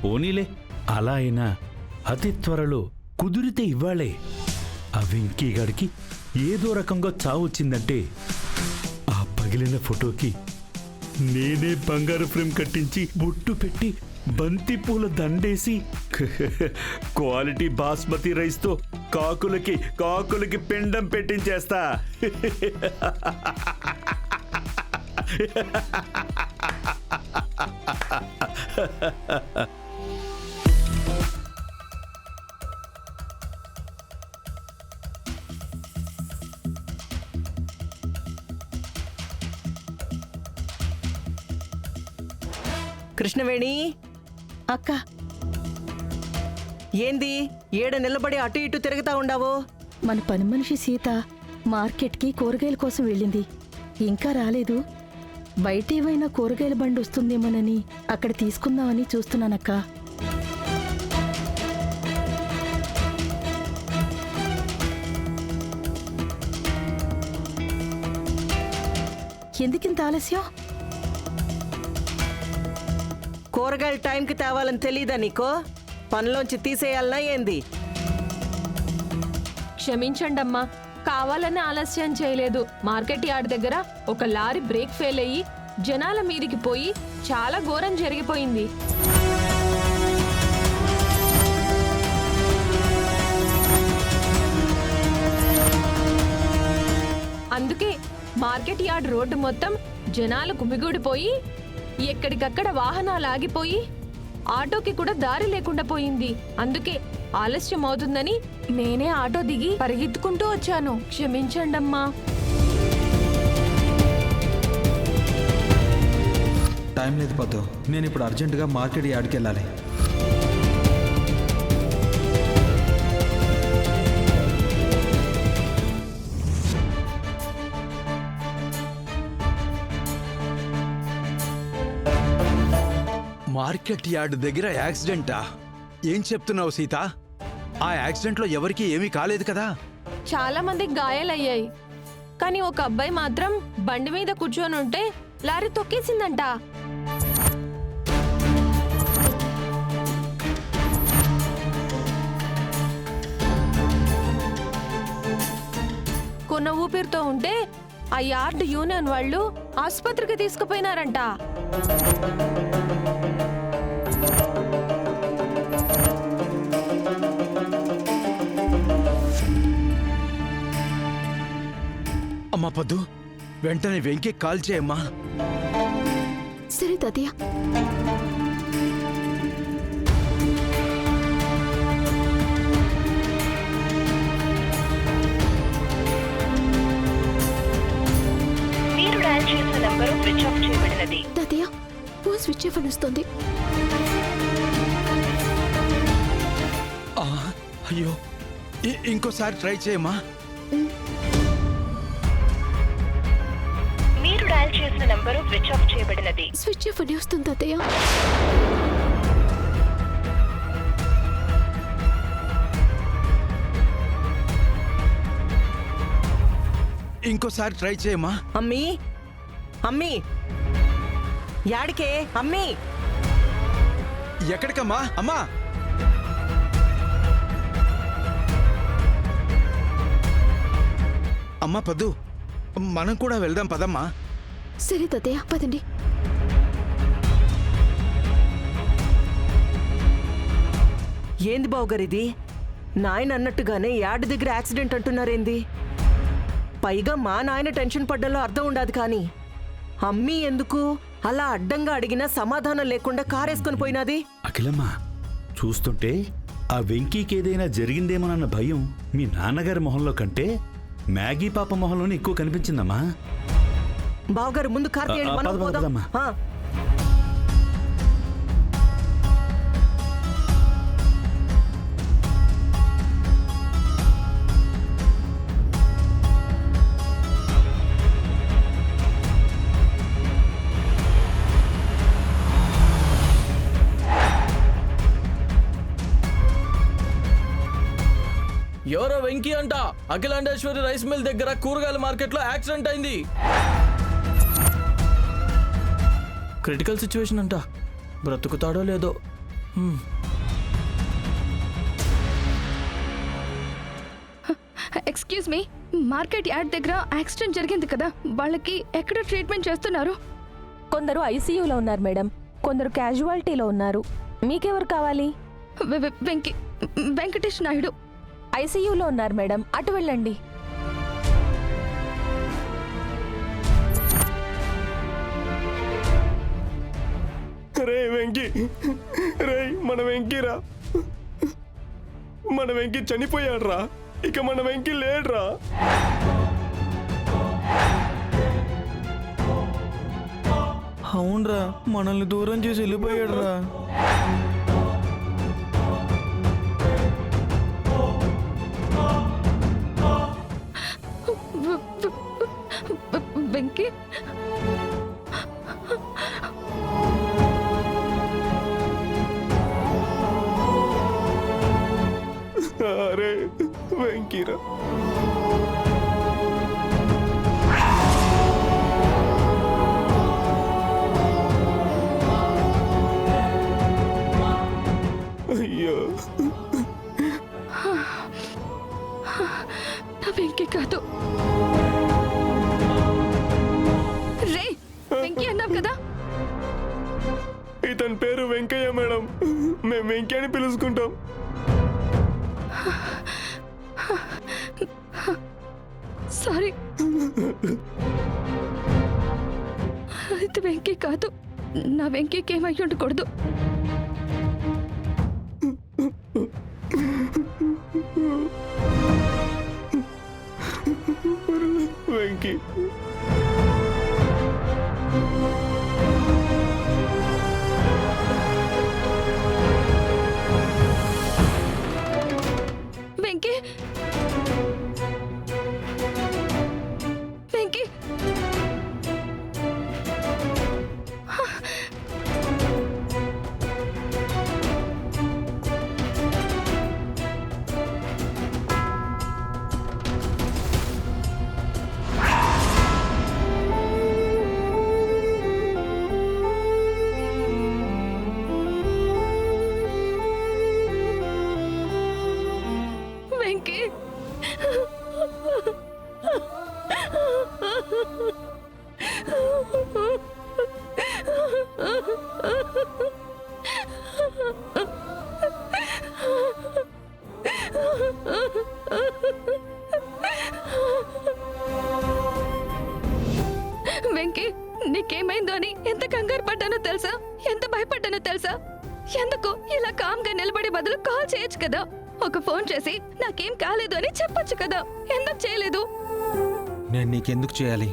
పోనీలే, అలా అయినా అతి త్వరలో కుదిరితే ఇవ్వాలే. ఆ వెంకీగాడికి ఏదో రకంగా చావు వచ్చిందంటే ఆ పగిలిన ఫోటోకి నేనే బంగారు ఫ్రేమ్ కట్టించి బొట్టు పెట్టి బంతి పూల దండేసి క్వాలిటీ బాస్మతి రైస్తో కాకులకి పిండం పెట్టించేస్తా. కృష్ణవేణి అక్క, ఏంది ఏడ నిలబడి అటు ఇటు తిరుగుతా ఉండావు? మన పని మనిషి సీత మార్కెట్కి కూరగాయల కోసం వెళ్ళింది, ఇంకా రాలేదు. బయట ఏవైనా కూరగాయల బండి వస్తుందేమోనని అక్కడ తీసుకుందామని చూస్తున్నానక్క. ఎందుకింత ఆలస్యం? కూరగాయల టైంకి తేవాలని తెలీదా నీకో? పనిలోంచి తీసేయాలనా ఏంది? క్షమించండమ్మా, కావాలని ఆలస్యం చేయలేదు. మార్కెట్ యార్డ్ దగ్గర ఒక లారీ బ్రేక్ ఫెయిల్ అయ్యి జనాల మీదికి పోయి చాలా ఘోరం జరిగిపోయింది. అందుకే మార్కెట్ యార్డ్ రోడ్డు మొత్తం జనాలు గుమిగూడిపోయి ఎక్కడికక్కడ వాహనాలు ఆగిపోయి ఆటోకి కూడా దారి లేకుండా పోయింది. అందుకే ఆలస్యం అవుతుందని నేనే ఆటో దిగి పరిగెత్తుకుంటూ వచ్చాను. క్షమించండమ్మా. టైం లేదు పద్దు, నేను ఇప్పుడు అర్జెంటుగా మార్కెట్ యార్డ్కి వెళ్ళాలి. మార్కెట్ యార్డ్ దగ్గర యాక్సిడెంటా? ఏం చెప్తున్నావు సీత? ఆ యాక్సిడెంట్లో ఎవరికీ ఏమీ కాలేదు కదా? చాలా మందికి గాయాలయ్యాయి, కానీ ఒక అబ్బాయి మాత్రం బండి మీద కూర్చొని ఉంటే లారీ తొక్కేసిందంట. కొన్న ఊపిరితో ఉంటే ఆ యార్డ్ యూనియన్ వాళ్ళు ఆసుపత్రికి తీసుకుపోయినారంట. అమ్మా పద్దు, వెంటనే వెంకీ కాల్ చేయమ్మా. సరే తాతయ్య. మీరు డయల్ చేసిన నంబరు స్విచ్ ఆఫ్ చేయబడినది. తాతయ్య, ఫోన్ స్విచ్ ఆఫ్ అని వస్తుంది. అయ్యో, ఇంకోసారి ట్రై చేయమ్మా. మీరు డయల్ చేసిన నంబరు స్విచ్ ఆఫ్ చేయబడినది. స్విచ్ ఆఫ్ అని వస్తుంది తాతయ్య. ఇంకోసారి ట్రై చేయమ్మా. అమ్మీ అమ్మీ, యాడికే అమ్మీ? ఎక్కడికమ్మా? అమ్మా, అమ్మా పద్దు, మనం కూడా వెళ్దాం పదమ్మా. సరే తాతయ్య, పదండి. ఏంది బావుగారిది? నాయన అన్నట్టుగానే యార్డ్ దగ్గర యాక్సిడెంట్ అంటున్నారేంది? పైగా మా నాయన టెన్షన్ పడ్డంలో అర్థం ఉండదు, కానీ అమ్మీ ఎందుకు అలా అడ్డంగా అడిగినా సమాధానం లేకుండా కారేసుకొని పోయినాది? అఖిలమ్మ, చూస్తుంటే ఆ వెంకీకి ఏదైనా జరిగిందేమోనన్న భయం మీ నాన్నగారి మొహంలో కంటే మ్యాగీ పాప మొహంలోనే ఎక్కువ కనిపించిందమ్మా. బావగారు ముందు కార్ తీయండి, మనం పద, పోదాం. పదమ్మా. ఆ. ఎవరో వెంకీ అంట అఖిలాండేశ్వరి రైస్ మిల్ దగ్గర కూరగాయల మార్కెట్లో యాక్సిడెంట్ అయింది. క్రిటికల్ సిచ్యువేషన్ అంట, బ్రతుకుతాడో లేదో. ఎక్స్క్యూజ్ మీ, మార్కెట్ యార్డ్ దగ్గర యాక్సిడెంట్ జరిగింది కదా, వాళ్ళకి ఎక్కడ ట్రీట్మెంట్ చేస్తున్నారు? కొందరు ఐసీయూలో ఉన్నారు మేడం, కొందరు క్యాజువాలిటీలో ఉన్నారు. మీకెవరు కావాలి? వెంకటేష్ నాయుడు ఐసీయూలో ఉన్నారు మేడం, అటు వెళ్ళండి. రే వెంకీ, రే మన వెంకీరా, మన వెంకీ చనిపోయాడ్రా, ఇక మన వెంకీ లేడ్రా. అవునరా, మనల్ని దూరం చేసి వెళ్ళిపోయాడురా. వెంకీ అరే వెంకీరా. అయ్యో, నా వెంకీ కాదు. రే వెంకీ అన్నావు కదా. ఇతని పేరు వెంకయ్య మేడం, మేము వెంకీ అని పిలుచుకుంటాం. సారీ, అయితే వెంకీ కాదు. నా వెంకీకి ఏమై ఉండకూడదు. వెంకీ వెంకీ వెంకీ వెంకీ వెంకీ, నీకేమైందో అని ఎంత కంగారు పడ్డానో తెలుసా, ఎంత భయపడ్డానో తెలుసా? ఎందుకు ఇలా కామ్గా నిలబడే బదులు కాల్ చేయొచ్చు కదా, ఒక ఫోన్ చేసి నాకేం కాలేదు అని చెప్పొచ్చు కదా, ఎందుకు చేయలేదు? నేను నీకెందుకు చేయాలి?